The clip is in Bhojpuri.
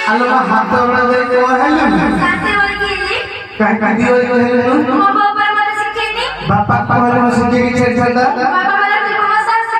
अलमा हाथ वाला दे को है साथे वाली गेली काय काय दिवस मग बाबा मला शिकेली बापा पावले मग शिके की छेड छेडदा